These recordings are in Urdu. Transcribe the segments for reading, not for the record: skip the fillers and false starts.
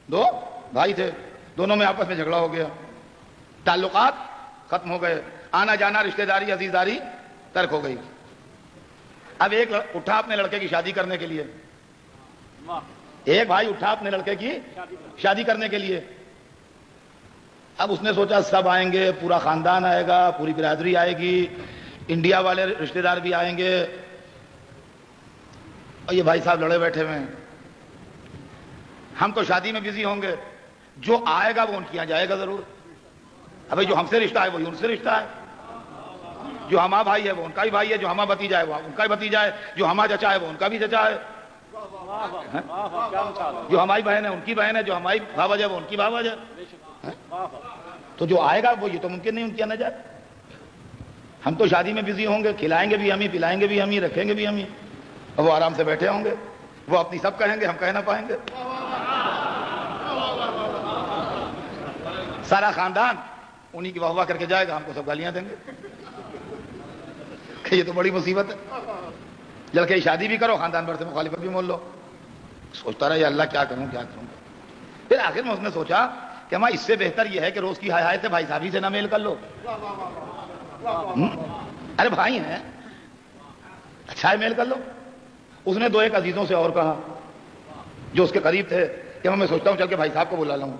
دو بھائی تھے، دونوں میں آپس میں جھگڑا ہو گیا، تعلقات ختم ہو گئے، آنا جانا رشتہ داری عزیزداری ترک ہو گئی۔ اب ایک اٹھا اپنے لڑکے کی شادی کرنے کے لیے، ایک بھائی اٹھا اپنے لڑکے کی شادی کرنے کے لیے۔ اب اس نے سوچا سب آئیں گے، پورا خاندان آئے گا، پوری برادری آئے گی، انڈیا والے رشتہ دار بھی آئیں گے، اور یہ بھائی صاحب لڑے بیٹھے ہوئے ہیں، ہم تو شادی میں بزی ہوں گے، جو آئے گا وہ ان کے یہاں جائے گا ضرور۔ ابھی جو ہم سے رشتہ ہے وہی ان سے رشتہ ہے، جو ہمارا بھائی ہے وہ ان کا بھی بھائی ہے، جو ہمارا بھتیجا ہے وہ ان کا بھی بھتیجا ہے، جو ہمارا چچا ہے وہ ان کا بھی چچا ہے، جو ہماری بہن ہے ان کی بہن ہے، جو ہماری بھاوج ہے وہ ان کی بھاوج ہے۔ تو جو آئے گا وہ یہ تو ممکن نہیں ان کے آنا جائے۔ ہم تو شادی میں بزی ہوں گے، کھلائیں گے بھی ہم ہی، پلائیں گے بھی ہم ہی، رکھیں گے بھی ہم ہی، اور وہ آرام سے بیٹھے ہوں گے، وہ اپنی سب کہیں گے، ہم کہہ نہ پائیں گے۔ سارا خاندان انہی کی واہ واہ کر کے جائے گا، ہم کو سب گالیاں دیں گے کہ یہ تو بڑی مصیبت ہے۔ لڑکے کی شادی بھی کرو، خاندان بھر سے مخالفت بھی مول لو۔ سوچتا رہا یا اللہ کیا کروں کیا کروں۔ پھر آخر میں اس نے سوچا کہ میں اس سے بہتر یہ ہے کہ روز کی ہائے ہائے سے بھائی صاحب ہی سے نہ میل کر لو۔ ارے بھائی ہیں، اچھا ہے میل کر لو۔ اس نے دو ایک عزیزوں سے اور کہا جو اس کے قریب تھے کہ میں سوچتا ہوں چل کے بھائی صاحب کو بلا لوں۔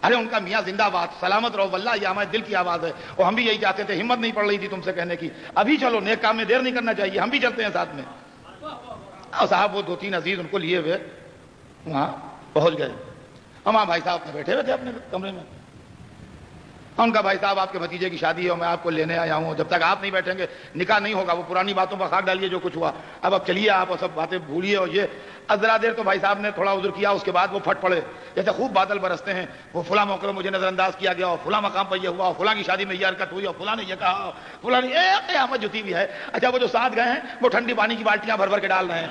ارے ان کا میاں زندہ باد، سلامت رہو، واللہ یہ ہمارے دل کی آواز ہے، اور ہم بھی یہی چاہتے تھے، ہمت نہیں پڑ رہی تھی تم سے کہنے کی، ابھی چلو، نیک کام میں دیر نہیں کرنا چاہیے، ہم بھی چلتے ہیں ساتھ میں۔ اور صاحب وہ دو تین عزیز ان کو لیے ہوئے وہاں پہنچ گئے، ہم وہاں بھائی صاحب اپنے بیٹھے ہوئے تھے اپنے کمرے میں۔ ان کا بھائی صاحب آپ کے بھتیجے کی شادی ہے اور میں آپ کو لینے آیا ہوں، جب تک آپ نہیں بیٹھیں گے نکاح نہیں ہوگا، وہ پرانی باتوں پر خاک ڈالیے جو کچھ ہوا، اب چلیے آپ اور سب باتیں بھولیے۔ اور یہ ذرا دیر تو بھائی صاحب نے تھوڑا عذر کیا، اس کے بعد وہ پھٹ پڑے جیسے خوب بادل برستے ہیں، وہ فلاں موقع مجھے نظر انداز کیا گیا، اور فلاں مقام پر یہ ہوا، اور فلاں کی شادی میں یہ حرکت ہوئی، اور فلاں نے یہ کہا، فلاں نے قیامت جتی ہوئی ہے۔ اچھا وہ جو ساتھ گئے ہیں وہ ٹھنڈی پانی کی بالٹیاں بھر بھر کے ڈال رہے ہیں۔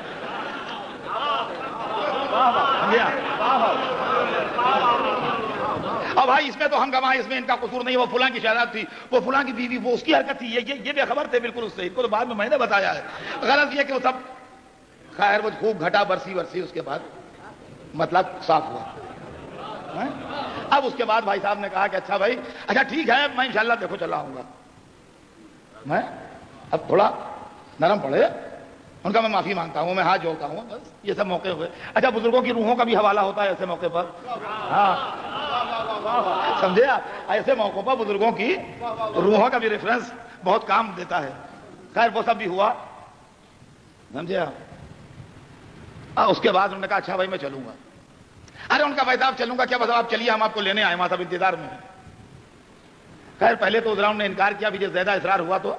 اور بھائی اس میں تو ہم گواہ، اس میں ان کا قصور نہیں، وہ فلاں کی شہرات تھی، وہ فلاں کی بیوی، وہ اس کی حرکت تھی، یہ بے خبر تھے بالکل اس سے، ان کو تو بعد میں نے بتایا ہے۔ غلط یہ کہ وہ سب خیر وہ خوب گھٹا برسی اس کے بعد مطلب صاف ہوا۔ اب اس کے بعد بھائی صاحب نے کہا کہ اچھا بھائی، اچھا ٹھیک ہے، میں انشاءاللہ دیکھو چلا آؤں گا، میں اب تھوڑا نرم پڑے ان کا میں معافی مانگتا ہوں، میں ہاتھ جوڑتا ہوں، بس یہ سب موقع ہوئے۔ اچھا بزرگوں کی روحوں کا بھی حوالہ ہوتا ہے ایسے موقع پر، ہاں سمجھے آپ، ایسے موقعوں پر بزرگوں کی روحوں کا بھی ریفرنس بہت کام دیتا ہے۔ خیر وہ سب بھی ہوا، سمجھے آپ۔ اس کے بعد انہوں نے کہا اچھا بھائی میں چلوں گا۔ ارے ان کا بھائی صاحب چلوں گا کیا، بس آپ چلیے، ہم آپ کو لینے آئے، وہاں سب انتظار میں ہیں۔ خیر پہلے تو انہوں نے انکار کیا، بھی زیادہ اصرار ہوا تو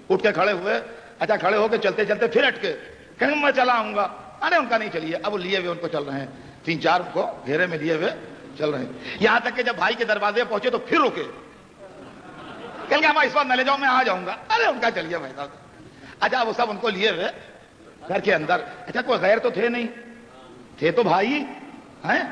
اٹھ کے کھڑے ہوئے۔ اچھا کھڑے ہو کے چلتے چلتے پھر ہٹ کے کہیں میں چلا آؤں گا۔ ارے ان کا نہیں چلیے، اب لیے ہوئے ان کو چل رہے ہیں، تین چار کو گھیرے میں لیے ہوئے چل رہے ہیں، یہاں تک کہ جب بھائی کے دروازے پہنچے تو پھر رکے، کہ ہم اس وقت نہ لے جاؤ، میں آ جاؤں گا۔ ارے ان کا چلیے بھائی صاحب۔ اچھا وہ سب ان کو لیے ہوئے گھر کے اندر۔ اچھا کوئی غیر تو تھے نہیں، تھے تو بھائی ہیں،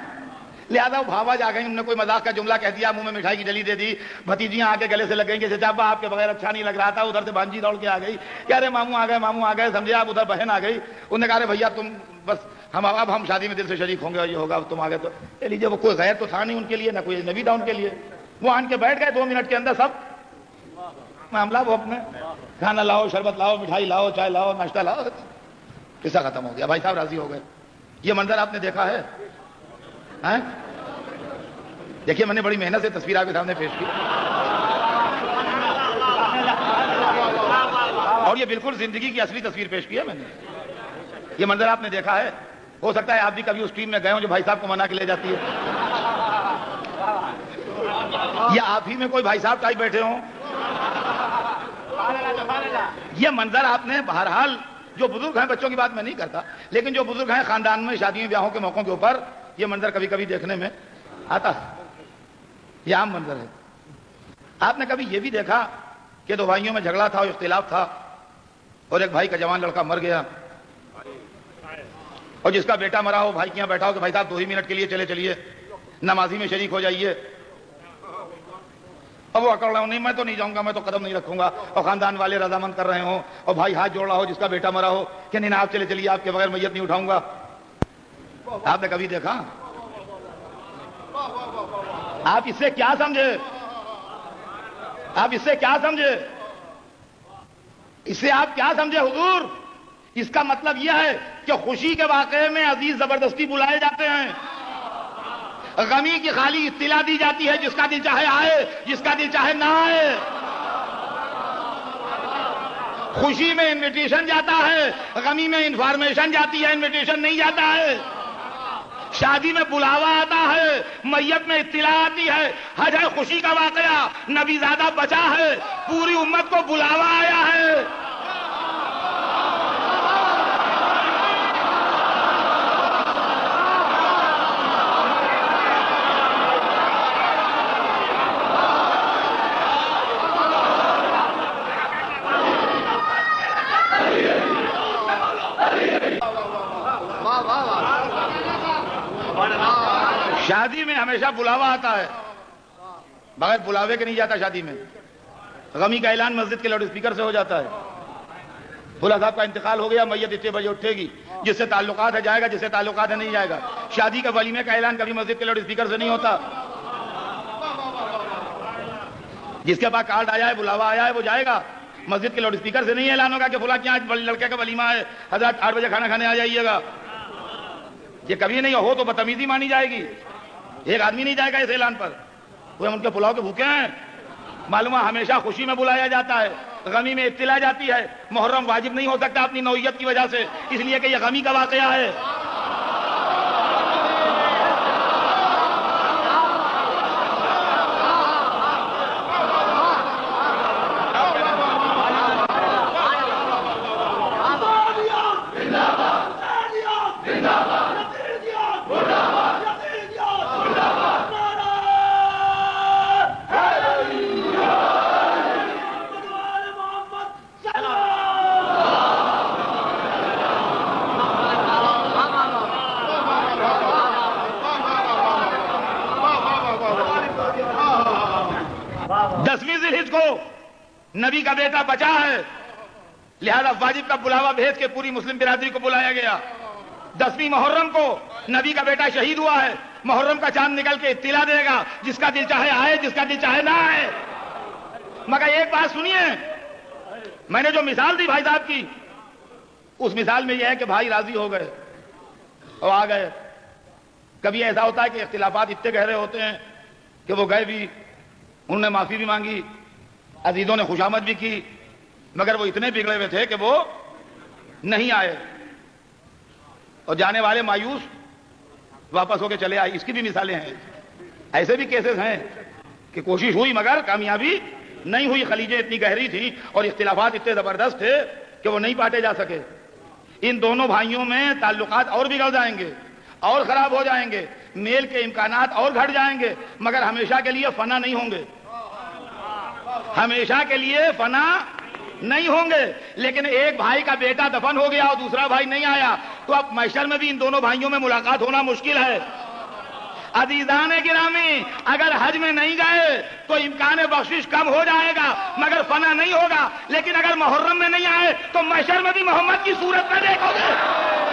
لہذا وہ بھاوج آ گئی، انہوں نے کوئی مذاق کا جملہ کہہ دیا، منہ میں مٹھائی کی ڈلی دے دی، بھتیجیاں آ کے گلے سے لگ گئیں کہ چچا ابا آپ کے بغیر اچھا نہیں لگ رہا تھا، ادھر سے بانجی دوڑ کے آ گئی کہ ارے ماموں آ گئے، سمجھے آپ، ادھر بہن آ گئی، انہوں نے کہا ارے بھیا تم بس اب ہم شادی میں دل سے شریک ہوں گے، اور یہ ہوگا تم آ گئے تو لے لیجیے۔ وہ کوئی غیر تو تھا نہیں ان کے لیے، نہ کوئی نبی تھا ان کے لیے، وہ آن کے بیٹھ گئے 2 منٹ کے اندر سب معاملہ، وہ اپنے کھانا لاؤ، شربت لاؤ، مٹھائی لاؤ، چائے لاؤ، ناشتہ لاؤ، قصہ ختم ہو گیا، بھائی صاحب راضی ہو گئے۔ یہ منظر آپ نے دیکھا ہے؟ دیکھیے میں نے بڑی محنت سے تصویر آپ کے سامنے پیش کی، اور یہ بالکل زندگی کی اصلی تصویر پیش کی ہے میں نے۔ یہ منظر آپ نے دیکھا ہے، ہو سکتا ہے آپ بھی کبھی اس ٹیم میں گئے ہوں جو بھائی صاحب کو منا کے لے جاتی ہے، یا آپ ہی میں کوئی بھائی صاحب ٹائپ بیٹھے ہوں۔ یہ منظر آپ نے بہرحال، جو بزرگ ہیں، بچوں کی بات میں نہیں کرتا، لیکن جو بزرگ ہیں خاندان میں شادیوں بیاہوں کے موقعوں کے اوپر یہ منظر کبھی کبھی دیکھنے میں آتا ہے، یہ عام منظر ہے۔ آپ نے کبھی یہ بھی دیکھا کہ دو بھائیوں میں جھگڑا تھا اور اختلاف تھا، اور ایک بھائی کا جوان لڑکا مر گیا، اور جس کا بیٹا مرا ہو بھائی کے یہاں بیٹھا ہو کہ بھائی صاحب 2 ہی منٹ کے لیے چلیے نمازی میں شریک ہو جائیے، اب وہ اکڑ رہا ہوں نہیں میں تو نہیں جاؤں گا، میں تو قدم نہیں رکھوں گا، اور خاندان والے رضامند کر رہے ہوں، اور بھائی ہاتھ جوڑ رہا ہو جس کا بیٹا مرا ہو کہ نہیں آپ چلیے، آپ کے بغیر میت نہیں اٹھاؤں گا۔ آپ نے کبھی دیکھا؟ آپ اس سے کیا سمجھے؟ آپ اس سے کیا سمجھے؟ اس سے آپ کیا سمجھے حضور؟ اس کا مطلب یہ ہے کہ خوشی کے واقعے میں عزیز زبردستی بلائے جاتے ہیں، غمی کی خالی اطلاع دی جاتی ہے، جس کا دل چاہے آئے، جس کا دل چاہے نہ آئے۔ خوشی میں انویٹیشن جاتا ہے، غمی میں انفارمیشن جاتی ہے، انویٹیشن نہیں جاتا ہے۔ شادی میں بلاوا آتا ہے، میت میں اطلاع آتی ہے۔ حج ہے خوشی کا واقعہ، نبی زادہ بچا ہے، پوری امت کو بلاوا آیا ہے۔ شادی میں ہمیشہ بلاوا آتا ہے، بغیر بلاوے کے نہیں جاتا شادی میں۔ غمی کا اعلان مسجد کے لاؤڈ اسپیکر سے ہو جاتا ہے، بھولا صاحب کا انتقال ہو گیا، میت اتنے بجے اٹھے گی، جس سے تعلقات ہے جائے گا، جس سے تعلقات ہے نہیں جائے گا۔ شادی کے ولیمے کا اعلان کبھی مسجد کے لاؤڈ اسپیکر سے نہیں ہوتا، جس کے پاس کارڈ آیا ہے، بلاوا آیا ہے، وہ جائے گا، مسجد کے لاؤڈ اسپیکر سے نہیں اعلان ہوگا کہ فلاں کے آج لڑکے کا ولیمہ ہے، حضرات 8 بجے کھانا کھانے آ جائیے گا۔ یہ کبھی نہیں ہو تو بدتمیزی مانی جائے گی، ایک آدمی نہیں جائے گا اس اعلان پر، وہ ہم ان کے پلاؤ کے بھوکے ہیں۔ معلوم ہے ہمیشہ خوشی میں بلایا جاتا ہے، غمی میں اطلاع جاتی ہے۔ محرم واجب نہیں ہو سکتا اپنی نوعیت کی وجہ سے، اس لیے کہ یہ غمی کا واقعہ ہے۔ نبی کا بیٹا بچا ہے، لہذا واجب کا بلاوا بھیج کے پوری مسلم برادری کو بلایا گیا۔ 10ویں محرم کو نبی کا بیٹا شہید ہوا ہے، محرم کا چاند نکل کے اطلاع دے گا، جس کا دل چاہے آئے، جس کا دل چاہے نہ آئے۔ مگر ایک بات سنیے، میں نے جو مثال دی بھائی صاحب کی، اس مثال میں یہ ہے کہ بھائی راضی ہو گئے اور آ گئے۔ کبھی ایسا ہوتا ہے کہ اختلافات اتنے گہرے ہوتے ہیں کہ وہ گئے بھی، انہوں نے معافی بھی مانگی، عزیزوں نے خوشامد بھی کی، مگر وہ اتنے بگڑے ہوئے تھے کہ وہ نہیں آئے، اور جانے والے مایوس واپس ہو کے چلے آئے۔ اس کی بھی مثالیں ہیں، ایسے بھی کیسز ہیں کہ کوشش ہوئی مگر کامیابی نہیں ہوئی، خلیجیں اتنی گہری تھیں اور اختلافات اتنے زبردست تھے کہ وہ نہیں پاٹے جا سکے۔ ان دونوں بھائیوں میں تعلقات اور بگڑ جائیں گے، اور خراب ہو جائیں گے، میل کے امکانات اور گھٹ جائیں گے، مگر ہمیشہ کے لیے فنا نہیں ہوں گے، ہمیشہ کے لیے فنا نہیں ہوں گے۔ لیکن ایک بھائی کا بیٹا دفن ہو گیا اور دوسرا بھائی نہیں آیا، تو اب محشر میں بھی ان دونوں بھائیوں میں ملاقات ہونا مشکل ہے۔ عزیزان گرامی، اگر حج میں نہیں گئے تو امکان بخشش کم ہو جائے گا مگر فنا نہیں ہوگا، لیکن اگر محرم میں نہیں آئے تو محشر میں بھی محمد کی صورت میں دیکھو گے۔